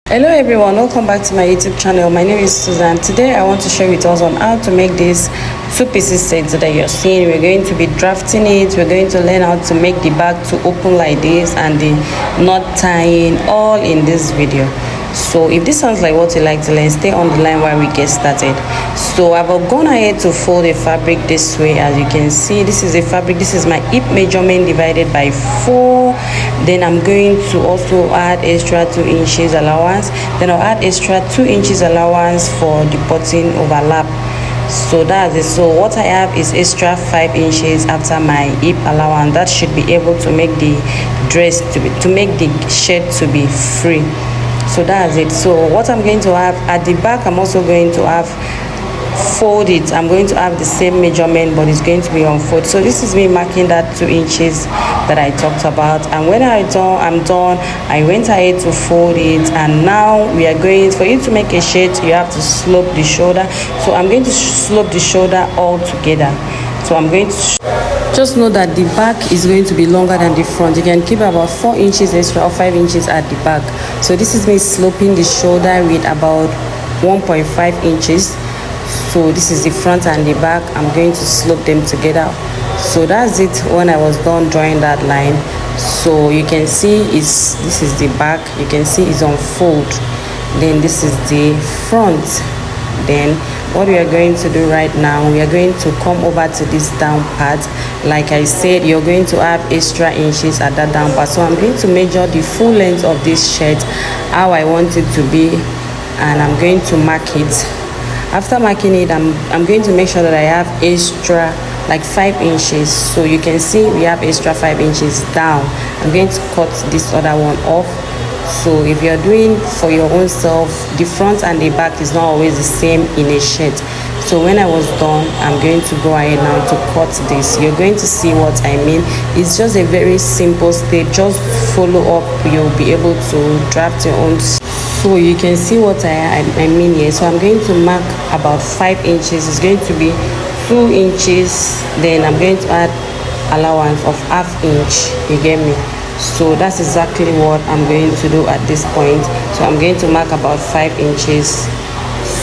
Hello everyone, welcome back to my YouTube channel. My name is Susan. Today I want to share with us on how to make this two-pieces set that you're seeing. We're going to be drafting it. We're going to learn how to make the bag to open like this and the knot tying, all in this video. So if this sounds like what you like to learn, stay on the line while we get started. So I've gone ahead to fold a fabric this way. As you can see, this is a fabric. This is my hip measurement divided by 4. Then I'm going to also add extra 2 inches allowance. Then I'll add extra 2 inches allowance for the button overlap. So that's it. So what I have is extra 5 inches after my hip allowance. That should be able to make the dress to make the shirt to be free. So that's it. So what I'm going to have at the back, I'm also going to have fold it. I'm going to have the same measurement, but it's going to be on fold. So this is me marking that 2 inches that I talked about. And when I'm done, I went ahead to fold it. And now we are going, for you to make a shirt, you have to slope the shoulder. So I'm going to slope the shoulder all together. So I'm going to just know that the back is going to be longer than the front. You can keep about 4 inches extra or 5 inches at the back. So this is me sloping the shoulder with about 1.5 inches. So this is the front and the back. I'm going to slope them together. So that's it. When I was done drawing that line, so you can see this is the back. You can see it's on fold. Then this is the front. Then what we are going to do right now, we are going to come over to this down part. Like I said, you're going to have extra inches at that down part. So I'm going to measure the full length of this shirt, how I want it to be, and I'm going to mark it. After marking it, I'm going to make sure that I have extra like 5 inches. So you can see we have extra 5 inches down. I'm going to cut this other one off. So if you're doing for your own self, the front and the back is not always the same in a shirt. So when I was done, I'm going to go ahead now to cut this. You're going to see what I mean. It's just a very simple step. Just follow up. You'll be able to draft your own. So you can see what I mean here. So I'm going to mark about 5 inches. It's going to be 2 inches. Then I'm going to add allowance of ½ inch. You get me? So that's exactly what I'm going to do at this point. So I'm going to mark about 5 inches.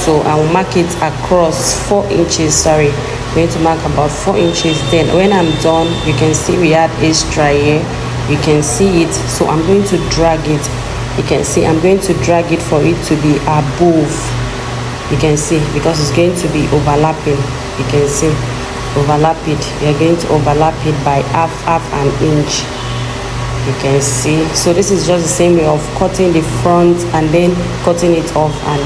So I'll mark it across 4 inches. Sorry, I'm going to mark about 4 inches. Then when I'm done, you can see we had extra here. You can see it. So I'm going to drag it. You can see I'm going to drag it for it to be above. You can see, because it's going to be overlapping. You can see overlap it. You're going to overlap it by half an inch. You can see. So this is just the same way of cutting the front and then cutting it off, and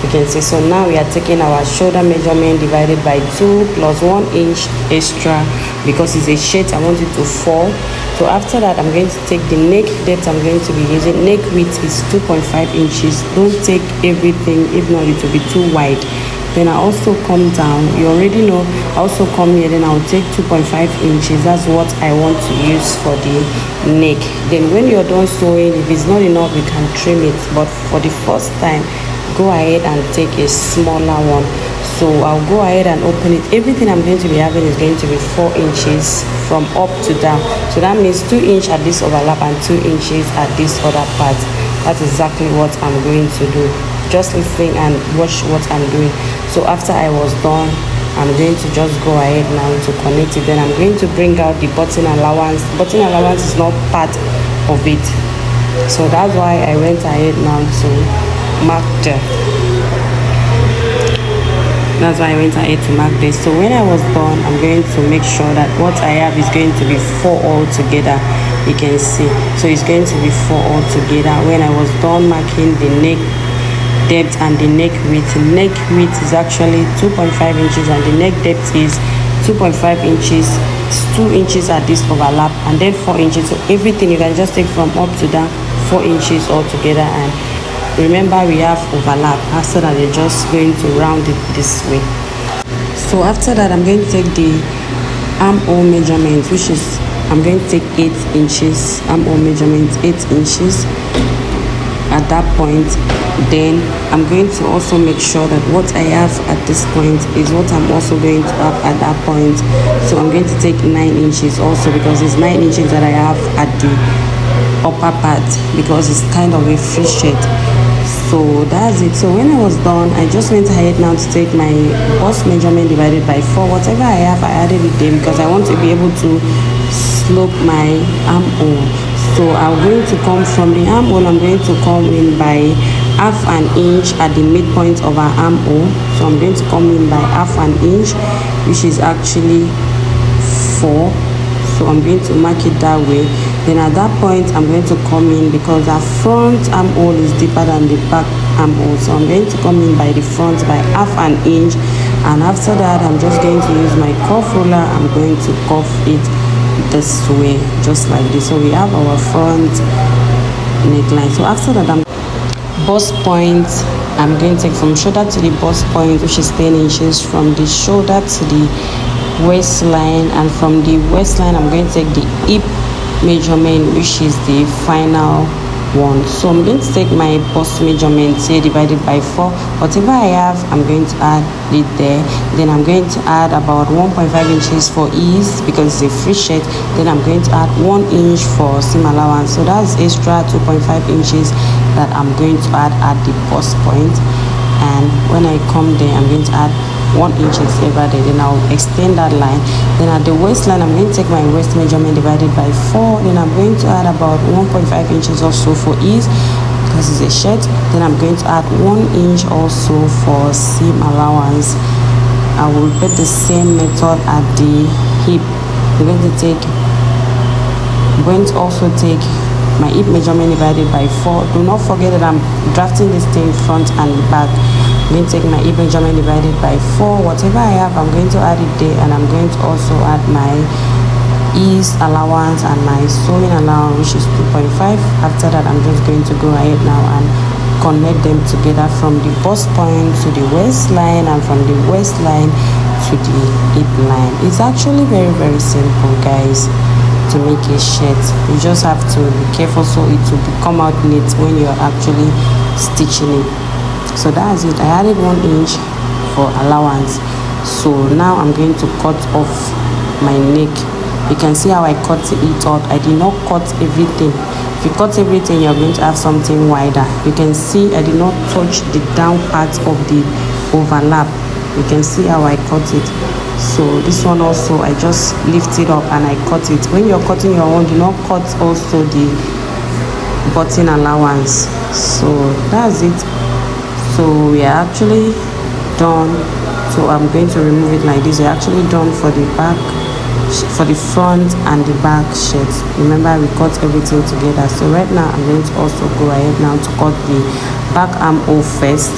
you can see. So now we are taking our shoulder measurement divided by 2 plus 1 inch extra, because it's a shirt, I want it to fall. So after that, I'm going to take the neck depth. I'm going to be using neck width is 2.5 inches. Don't take everything, if not it will be too wide. Then I also come down, you already know, I also come here, then I'll take 2.5 inches. That's what I want to use for the neck. Then when you're done sewing, if it's not enough, you can trim it. But for the first time, go ahead and take a smaller one. So I'll go ahead and open it. Everything I'm going to be having is going to be 4 inches from up to down. So that means 2 inches at this overlap and 2 inches at this other part. That's exactly what I'm going to do. Just listen and watch what I'm doing. So after I was done, I'm going to just go ahead now to connect it. Then I'm going to bring out the button allowance. Button allowance is not part of it. So that's why I went ahead now to mark there. That's why I went ahead to mark this. So when I was done, I'm going to make sure that what I have is going to be 4 all together. You can see. So it's going to be 4 all together. When I was done marking the neck depth and the neck width is actually 2.5 inches and the neck depth is 2.5 inches. It's 2 inches at this overlap and then 4 inches. So everything you can just take from up to down 4 inches all together. And remember, we have overlap. After that, you're just going to round it this way. So after that, I'm going to take the armhole measurement, which is, I'm going to take 8 inches. Armhole measurement 8 inches at that point. Then I'm going to also make sure that what I have at this point is what I'm also going to have at that point. So I'm going to take 9 inches also, because it's 9 inches that I have at the upper part, because it's kind of a free shirt. So that's it. So when I was done, I just went ahead now to take my bust measurement divided by 4. Whatever I have, I added it there because I want to be able to slope my armhole. So I'm going to come from the armhole, I'm going to come in by half an inch at the midpoint of our armhole. So I'm going to come in by half an inch, which is actually 4. So I'm going to mark it that way. Then at that point I'm going to come in because our front armhole is deeper than the back armhole. So I'm going to come in by the front by half an inch, and after that I'm just going to use my cuff ruler. I'm going to cuff it this way, just like this. So we have our front neckline. So after that, bust point, I'm going to take from shoulder to the bust point, which is 10 inches, from the shoulder to the waistline, and from the waistline I'm going to take the hip measurement, which is the final one. So I'm going to take my bust measurement here divided by 4. Whatever I have, I'm going to add it there. Then I'm going to add about 1.5 inches for ease because it's a free shirt. Then I'm going to add 1 inch for seam allowance. So that's extra 2.5 inches that I'm going to add at the bust point. And when I come there, I'm going to add 1 inch over there. Then I'll extend that line. Then at the waistline, I'm going to take my waist measurement divided by 4. Then I'm going to add about 1.5 inches also for ease because it's a shirt. Then I'm going to add 1 inch also for seam allowance. I will repeat the same method at the hip. I'm going to also take my hip measurement divided by 4. Do not forget that I'm drafting this thing front and back. I'm going to take my hip measurement divided by 4. Whatever I have, I'm going to add it there, and I'm going to also add my ease allowance and my sewing allowance, which is 2.5. After that, I'm just going to go ahead now and connect them together from the bust point to the waistline, and from the waistline to the hip line. It's actually very, very simple, guys, to make a shirt. You just have to be careful so it will come out neat when you're actually stitching it. So that's it. I added 1 inch for allowance. So now I'm going to cut off my neck. You can see how I cut it out. I did not cut everything. If you cut everything, you're going to have something wider. You can see I did not touch the down part of the overlap. You can see how I cut it. So this one also, I just lift it up and I cut it. When you're cutting your own, do not cut also the button allowance. So that's it. So we are actually done. So I'm going to remove it like this. We're actually done for the back, for the front and the back shirt. Remember, we cut everything together. So right now I'm going to also go ahead now to cut the back armhole first.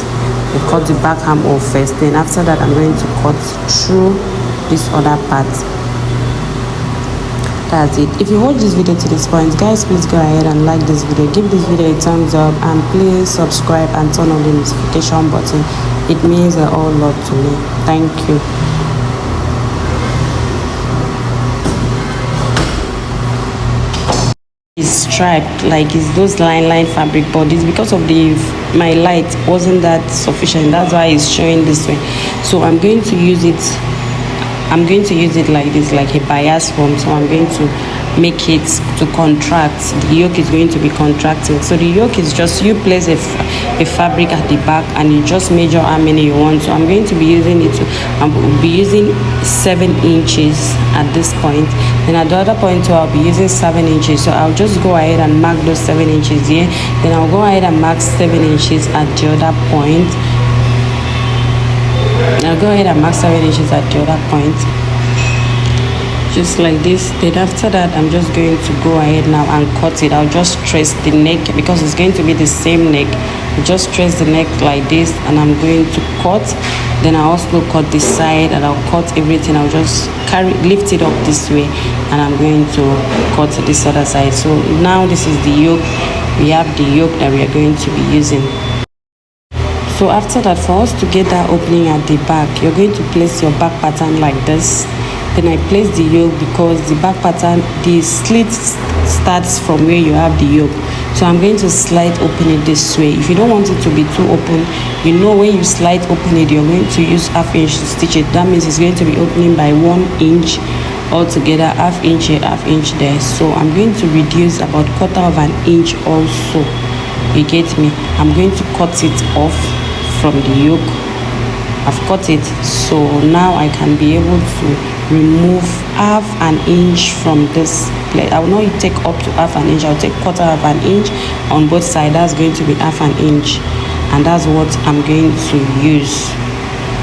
We cut the back armhole first. Then after that, I'm going to cut through this other part. That's it. If you watch this video to this point, guys, please go ahead and like this video, give this video a thumbs up, and please subscribe and turn on the notification button. It means a whole lot to me. Thank you. It's striped, like it's those line fabric, but it's because of my light wasn't that sufficient. That's why it's showing this way. So I'm going to use it like this, like a bias form. So I'm going to make it to contract. The yoke is going to be contracting. So the yoke is just, you place a fabric at the back and you just measure how many you want. So I'm going to be using it I'll be using 7 inches at this point. Then at the other point too, I'll be using 7 inches. So I'll just go ahead and mark those 7 inches here. Then I'll go ahead and mark 7 inches at the other point. I'll go ahead and mark 7 inches at the other point, just like this. Then after that, I'm just going to go ahead now and cut it. I'll just trace the neck because it's going to be the same neck. Just trace the neck like this, and I'm going to cut. Then I also cut this side, and I'll cut everything. I'll just lift it up this way, and I'm going to cut this other side. So now this is the yoke. We have the yoke that we are going to be using. So after that, for us to get that opening at the back, you're going to place your back pattern like this. Then I place the yoke because the back pattern, the slit starts from where you have the yoke. So I'm going to slide open it this way. If you don't want it to be too open, you know when you slide open it, you're going to use ½ inch to stitch it. That means it's going to be opening by 1 inch altogether, ½ inch here, ½ inch there. So I'm going to reduce about 1/4 of an inch also you get me. I'm going to cut it off from the yoke. I've cut it, so now I can be able to remove half an inch from this plate. I will not take up to half an inch. I'll take quarter of an inch on both sides. That's going to be half an inch, and that's what I'm going to use.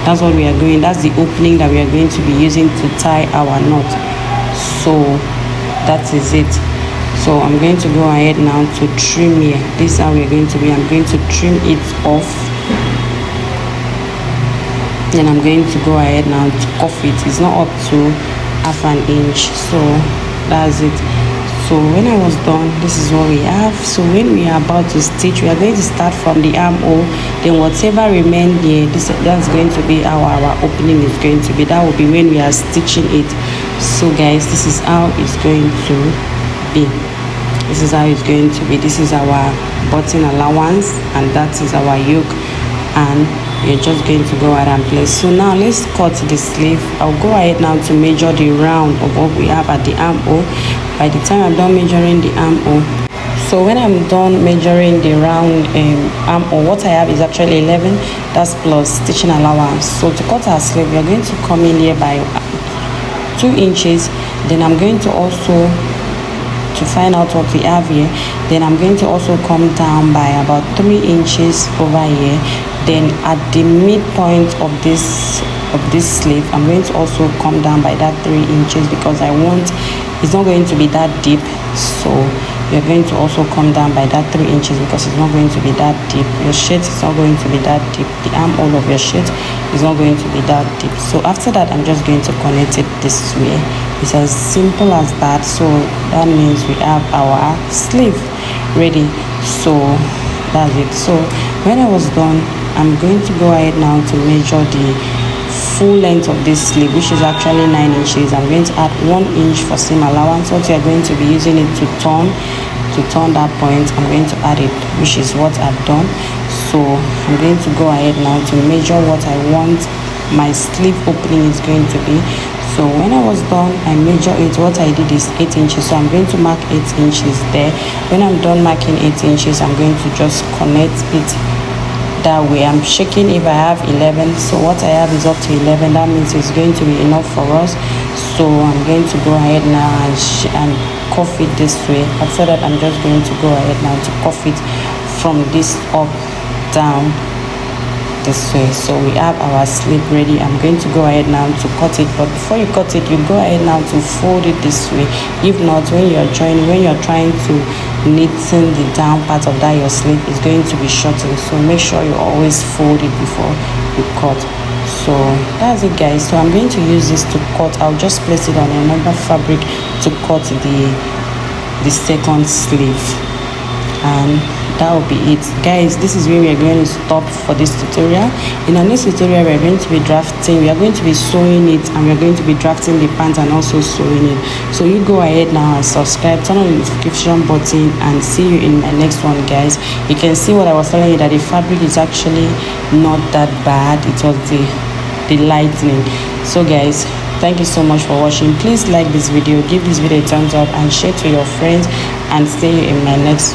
That's what we are going, that's the opening that we are going to be using to tie our knot. So that is it. So I'm going to go ahead now to trim here. This is how we're going to be. I'm going to trim it off, then I'm going to go ahead now to cuff it. It's not up to half an inch, so that's it. So when I was done, this is what we have. So when we are about to stitch, we are going to start from the armhole, then whatever remained here, that's going to be how our opening is going to be. That will be when we are stitching it. So guys, this is how it's going to be. This is how it's going to be. This is our button allowance, and that is our yoke, and you're just going to go ahead and place. So now let's cut the sleeve. I'll go ahead now to measure the round of what we have at the armhole. By the time I'm done measuring the armhole, so when I'm done measuring the round armhole, what I have is actually 11. That's plus stitching allowance. So to cut our sleeve, we are going to come in here by 2 inches. Then I'm going to also, to find out what we have here, then I'm going to also come down by about 3 inches over here. Then at the midpoint of this sleeve, I'm going to also come down by that 3 inches, because I want, it's not going to be that deep. So you're going to also come down by that 3 inches, because it's not going to be that deep. Your shirt is not going to be that deep. The armhole of your shirt is not going to be that deep. So after that, I'm just going to connect it this way. It's as simple as that. So that means we have our sleeve ready. So that's it. So when I was done, I'm going to go ahead now to measure the full length of this sleeve, which is actually 9 inches. I'm going to add 1 inch for seam allowance. What you're going to be using it to turn that point, I'm going to add it, which is what I've done. So I'm going to go ahead now to measure what I want my sleeve opening is going to be. So when I was done, I measure it. What I did is 8 inches. So I'm going to mark 8 inches there. When I'm done marking 8 inches, I'm going to just connect it that way. I'm checking if I have 11. So what I have is up to 11. That means it's going to be enough for us. So I'm going to go ahead now and cuff it this way. After that, I'm just going to go ahead now to cuff it from this up down this way. So we have our sleeve ready. I'm going to go ahead now to cut it, but before you cut it, you go ahead now to fold it this way. If not, when you're trying to knitting the down part of that your sleeve is going to be shortened, so make sure you always fold it before you cut. So that's it, guys. So I'm going to use this to cut. I'll just place it on another fabric to cut the second sleeve, and that will be it, guys. This is where we are going to stop for this tutorial. In our next tutorial, we are going to be drafting, we are going to be sewing it, and we are going to be drafting the pants and also sewing it. So you go ahead now and subscribe, turn on the notification button, and see you in my next one, guys. You can see what I was telling you, that the fabric is actually not that bad. It was the lightning. So guys, thank you so much for watching. Please like this video, give this video a thumbs up, and share to your friends, and see you in my next one.